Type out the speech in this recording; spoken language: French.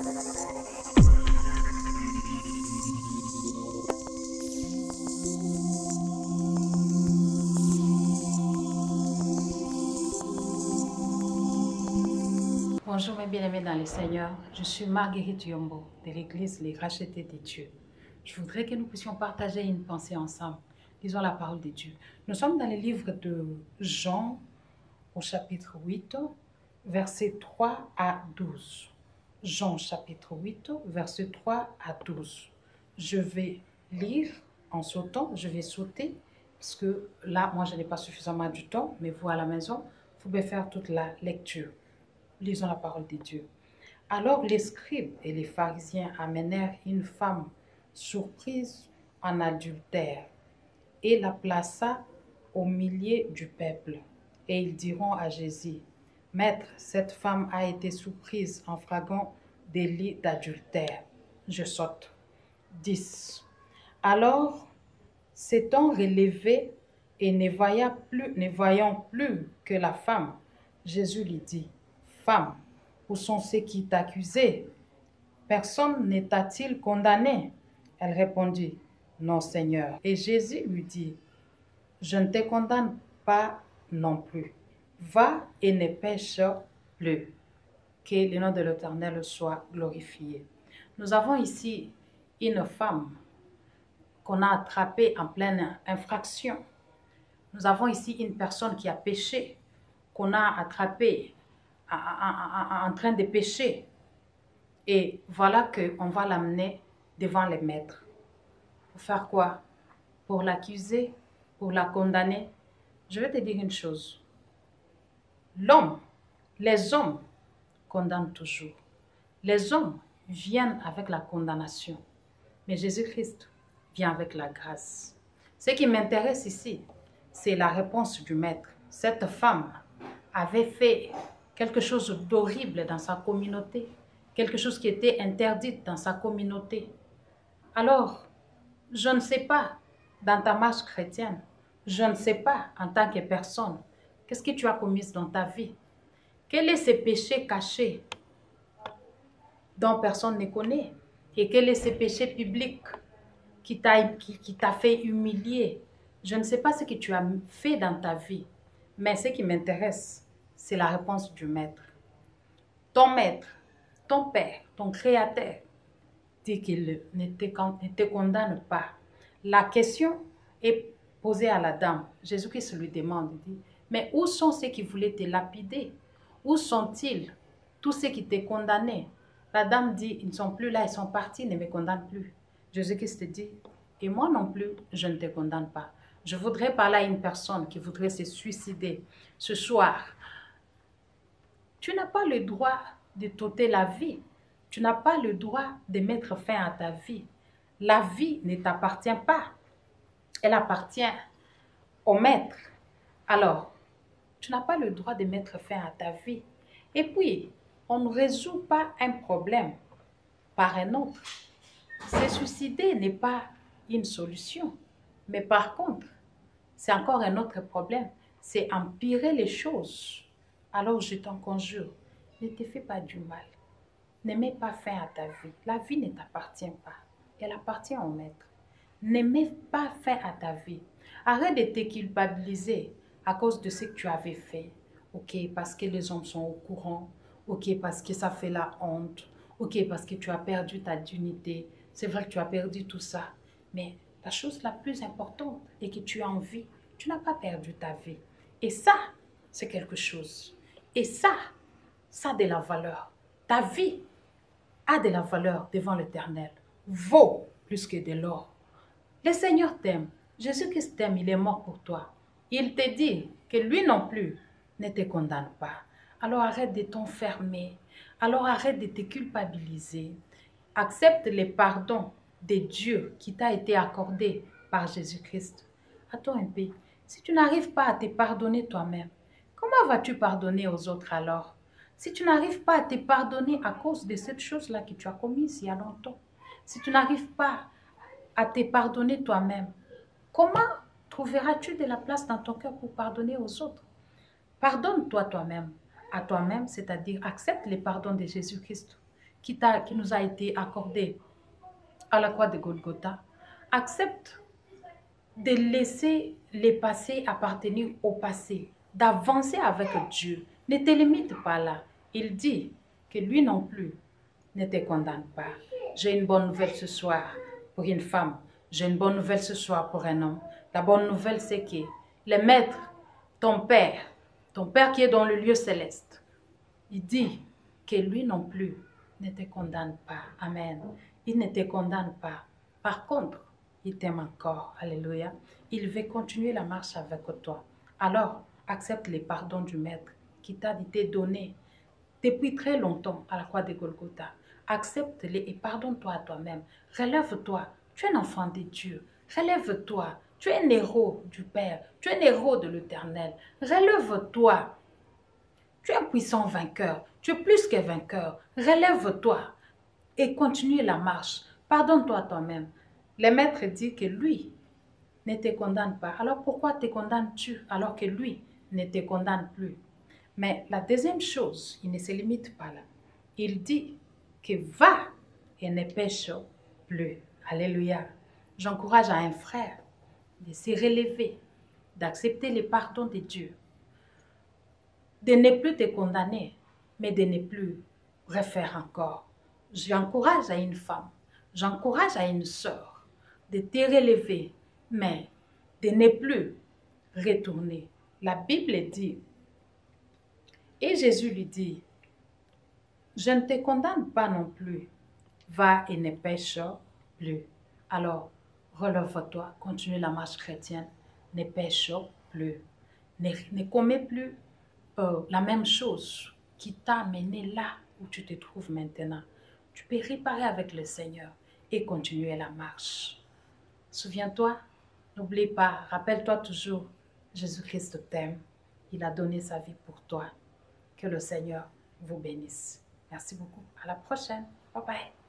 Bonjour mes bien-aimés dans le Seigneur, je suis Marguerite Yombo de l'église Les Rachetés de Dieu. Je voudrais que nous puissions partager une pensée ensemble. Lisons la parole de Dieu. Nous sommes dans le livre de Jean au chapitre 8, versets 3 à 12. Jean chapitre 8, versets 3 à 12. Je vais lire en sautant, je vais sauter, parce que là, moi je n'ai pas suffisamment du temps, mais vous à la maison, vous pouvez faire toute la lecture. Lisons la parole de Dieu. Alors les scribes et les pharisiens amenèrent une femme surprise en adultère et la plaça au milieu du peuple. Et ils diront à Jésus, « Maître, cette femme a été surprise en flagrant délit d'adultère. » Je saute. 10. Alors, s'étant relevé et ne voyant plus que la femme, Jésus lui dit, « Femme, où sont ceux qui t'accusaient? Personne ne t'a-t-il condamné? » Elle répondit, « Non, Seigneur. » Et Jésus lui dit, « Je ne te condamne pas non plus. Va et ne pêche plus. » Que le nom de l'Éternel soit glorifié. Nous avons ici une femme qu'on a attrapée en pleine infraction. Nous avons ici une personne qui a péché, qu'on a attrapée en train de pécher. Et voilà qu'on va l'amener devant les maîtres. Pour faire quoi? Pour l'accuser? Pour la condamner? Je vais te dire une chose. Les hommes condamnent toujours. Les hommes viennent avec la condamnation. Mais Jésus-Christ vient avec la grâce. Ce qui m'intéresse ici, c'est la réponse du maître. Cette femme avait fait quelque chose d'horrible dans sa communauté, quelque chose qui était interdit dans sa communauté. Alors, je ne sais pas, dans ta marche chrétienne, je ne sais pas, en tant que personne, qu'est-ce que tu as commis dans ta vie? Quel est ce péché caché dont personne ne connaît? Et quel est ce péché public qui t'a fait humilier? Je ne sais pas ce que tu as fait dans ta vie, mais ce qui m'intéresse, c'est la réponse du maître. Ton maître, ton père, ton créateur, dit qu'il ne te condamne pas. La question est posée à la dame. Jésus-Christ lui demande, dit, mais où sont ceux qui voulaient te lapider? Où sont-ils, tous ceux qui t'ont condamné? La dame dit, ils ne sont plus là, ils sont partis, ne me condamnent plus. Jésus-Christ dit, et moi non plus, je ne te condamne pas. Je voudrais parler à une personne qui voudrait se suicider ce soir. Tu n'as pas le droit de t'ôter la vie. Tu n'as pas le droit de mettre fin à ta vie. La vie ne t'appartient pas. Elle appartient au maître. Alors, tu n'as pas le droit de mettre fin à ta vie. Et puis, on ne résout pas un problème par un autre. Se suicider n'est pas une solution. Mais par contre, c'est encore un autre problème. C'est empirer les choses. Alors je t'en conjure, ne te fais pas du mal. Ne mets pas fin à ta vie. La vie ne t'appartient pas. Elle appartient au maître. Ne mets pas fin à ta vie. Arrête de te culpabiliser à cause de ce que tu avais fait. Ok, parce que les hommes sont au courant. Ok, parce que ça fait la honte. Ok, parce que tu as perdu ta dignité. C'est vrai que tu as perdu tout ça. Mais la chose la plus importante est que tu as envie. Tu n'as pas perdu ta vie. Et ça, c'est quelque chose. Et ça a de la valeur. Ta vie a de la valeur devant l'Éternel. Vaut plus que de l'or. Le Seigneur t'aime. Jésus-Christ t'aime, il est mort pour toi. Il te dit que lui non plus ne te condamne pas. Alors arrête de t'enfermer. Alors arrête de te culpabiliser. Accepte le pardon de Dieu qui t'a été accordé par Jésus-Christ. Attends un peu. Si tu n'arrives pas à te pardonner toi-même, comment vas-tu pardonner aux autres alors? Si tu n'arrives pas à te pardonner à cause de cette chose-là que tu as commise il y a longtemps, si tu n'arrives pas à te pardonner toi-même, comment trouveras-tu de la place dans ton cœur pour pardonner aux autres? Pardonne-toi toi-même, à toi-même, c'est-à-dire accepte le pardon de Jésus-Christ qui nous a été accordé à la croix de Golgotha, accepte de laisser les passés appartenir au passé, d'avancer avec Dieu. Ne te limite pas là. Il dit que lui non plus ne te condamne pas. J'ai une bonne nouvelle ce soir pour une femme. J'ai une bonne nouvelle ce soir pour un homme. La bonne nouvelle, c'est que le Maître, ton Père qui est dans le lieu céleste, il dit que lui non plus ne te condamne pas. Amen. Il ne te condamne pas. Par contre, il t'aime encore. Alléluia. Il veut continuer la marche avec toi. Alors, accepte les pardons du Maître qui t'a été donné depuis très longtemps à la croix de Golgotha. Accepte-les et pardonne-toi à toi-même. Relève-toi. Tu es un enfant de Dieu. Relève-toi. Tu es un héros du Père. Tu es un héros de l'Éternel. Relève-toi. Tu es un puissant vainqueur. Tu es plus que vainqueur. Relève-toi et continue la marche. Pardonne-toi toi-même. Le Maître dit que lui ne te condamne pas. Alors pourquoi te condamnes-tu alors que lui ne te condamne plus? Mais la deuxième chose, il ne se limite pas là. Il dit que va et ne pêche plus. Alléluia. J'encourage à un frère de se relever, d'accepter le pardon de Dieu, de ne plus te condamner, mais de ne plus refaire encore. J'encourage à une femme, j'encourage à une sœur de te relever, mais de ne plus retourner. La Bible dit, et Jésus lui dit, je ne te condamne pas non plus, va et ne pêche plus. Alors, relève-toi, continue la marche chrétienne, ne pêche plus, ne commets plus la même chose qui t'a amené là où tu te trouves maintenant. Tu peux réparer avec le Seigneur et continuer la marche. Souviens-toi, n'oublie pas, rappelle-toi toujours, Jésus-Christ t'aime. Il a donné sa vie pour toi. Que le Seigneur vous bénisse. Merci beaucoup. À la prochaine. Bye bye.